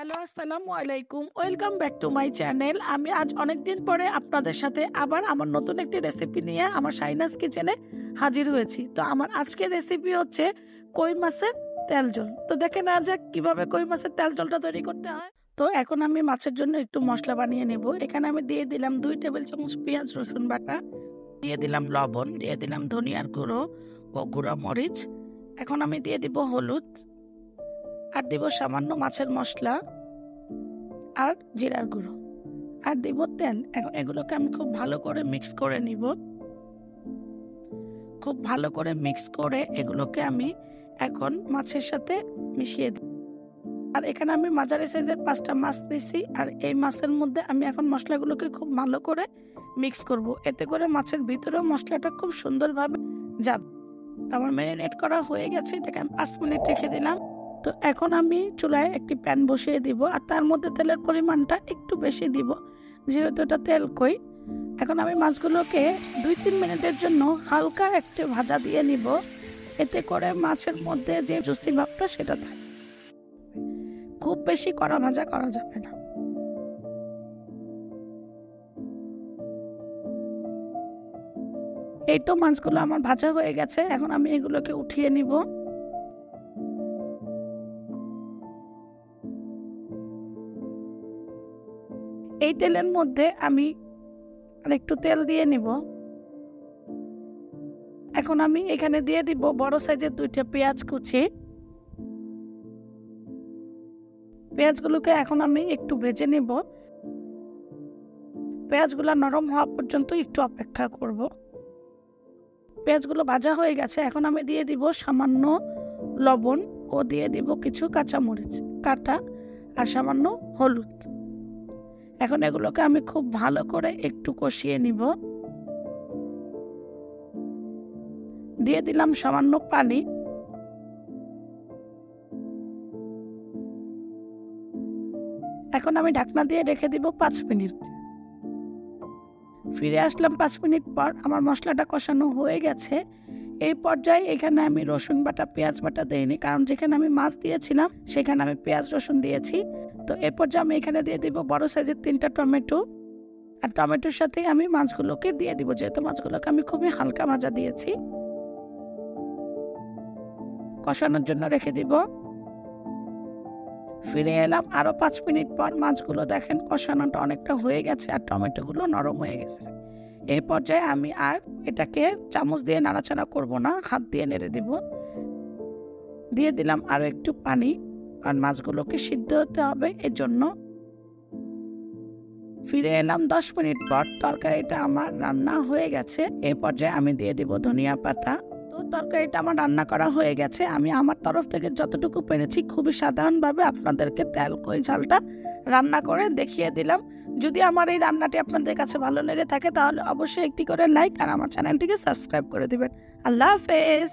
Hello, আসসালামু আলাইকুম। Welcome back to my channel. আমি আজ অনেকদিন পরে আপনাদের সাথে আবার আমার নতুন একটি রেসিপি নিয়ে আমার শাইনাস কিচেনে হাজির হয়েছি। তো আমার আজকের রেসিপি হচ্ছে কই মাছের তেল ঝোল। তো দেখে নেওয়া যাক কিভাবে কই মাছের তেল ঝোলটা তৈরি করতে হয়। তো এখন আমি মাছের জন্য একটু মশলা বানিয়ে নেব। এখানে আমি দিয়ে দিলাম 2 টেবিল চামচ পেঁয়াজ রসুন বাটা, দিয়ে দিলাম লবণ, দিয়ে দিলাম ধনিয়ার গুঁড়ো ও গুঁড়া মরিচ। এখন আমি দিয়ে দিব হলুদ, আর দিব সামান্য মাছের মশলা আর জিরার গুঁড়ো, আর দিব তেল। এখন এগুলোকে আমি খুব ভালো করে মিক্স করে নিব। খুব ভালো করে মিক্স করে এগুলোকে আমি এখন মাছের সাথে মিশিয়ে দিই। আর এখানে আমি মাঝারি সাইজের 5টা মাছ দিয়েছি, আর এই মাছের মধ্যে আমি এখন মশলাগুলোকে খুব ভালো করে মিক্স করব, এতে করে মাছের ভিতরেও মশলাটা খুব সুন্দরভাবে যাবে। আমার ম্যারিনেট করা হয়ে গেছে, এটাকে আমি 5 মিনিট রেখে দিলাম। তো এখন আমি চুলায় একটি প্যান বসিয়ে দিব, আর তার মধ্যে তেলের পরিমাণটা একটু বেশি দিব, যেহেতু এটা তেল কই। এখন আমি মাছগুলোকে 2-3 মিনিটের জন্য হালকা একটু ভাজা দিয়ে নিব, এতে করে মাছের মধ্যে যে জুসি ভাবটা সেটা থাকে। খুব বেশি কড়া ভাজা করা যাবে না। এই তো মাছগুলো আমার ভাজা হয়ে গেছে, এখন আমি এগুলোকে উঠিয়ে নিব। এই তেলের মধ্যে আমি আরেকটু তেল দিয়ে নিব। এখন আমি এখানে দিয়ে দিব বড় সাইজের 2টা পেঁয়াজ কুচি। পেঁয়াজগুলোকে এখন আমি একটু ভেজে নিব। পেঁয়াজগুলো নরম হওয়া পর্যন্ত একটু অপেক্ষা করব। পেঁয়াজগুলো ভাজা হয়ে গেছে, এখন আমি দিয়ে দিব সামান্য লবণ ও দিয়ে দিব কিছু কাঁচামরিচ কাটা আর সামান্য হলুদ। এখন এগুলোকে আমি খুব ভালো করে একটু কষিয়ে নিব। দিয়ে দিলাম সামান্য পানি। এখন আমি ঢাকনা দিয়ে রেখে দিব 5 মিনিট। ফিরে আসলাম 5 মিনিট পর, আমার মশলাটা কষানো হয়ে গেছে। এই পর্যায়ে এখানে আমি রসুন বাটা পেঁয়াজ বাটা দেইনি, কারণ যেখানে আমি মাছ দিয়েছিলাম সেখানে আমি পেঁয়াজ রসুন দিয়েছি। তো এই পর্যায়ে আমি এখানে দিয়ে দিব বড় সাইজের 3টা টমেটো, আর টমেটোর সাথে আমি মাছগুলোকে দিয়ে দিব, যেহেতু মাছগুলোকে আমি খুবই হালকা ভাজা দিয়েছি। কষানোর জন্য রেখে দিব। ফিরে এলাম আরো 5 মিনিট পর। মাছগুলো দেখেন কষানোটা অনেকটা হয়ে গেছে, আর টমেটোগুলো নরম হয়ে গেছে। এই পর্যায়ে আমি আর এটাকে চামচ দিয়ে নাড়াচাড়া করব না, হাত দিয়ে নেড়ে দিব। দিয়ে দিলাম আরো একটু পানি, আর মাছগুলোকে সিদ্ধ হতে হবে এজন্য। ফিরে এলাম 10 মিনিট পর। তরকারিটা আমার রান্না হয়ে গেছে। এই পর্যায়ে আমি দিয়ে দিব ধনিয়া পাতা। তো তরকারিটা আমার রান্না করা হয়ে গেছে। আমি আমার তরফ থেকে যতটুকু পেরেছি খুবই সাধারণভাবে আপনাদেরকে তেল কই ঝালটা রান্না করে দেখিয়ে দিলাম। যদি আমার এই রান্নাটি আপনাদের কাছে ভালো লেগে থাকে তাহলে অবশ্যই একটি করে লাইক আর আমার চ্যানেলটিকে সাবস্ক্রাইব করে দিবেন। আল্লাহ হাফেজ।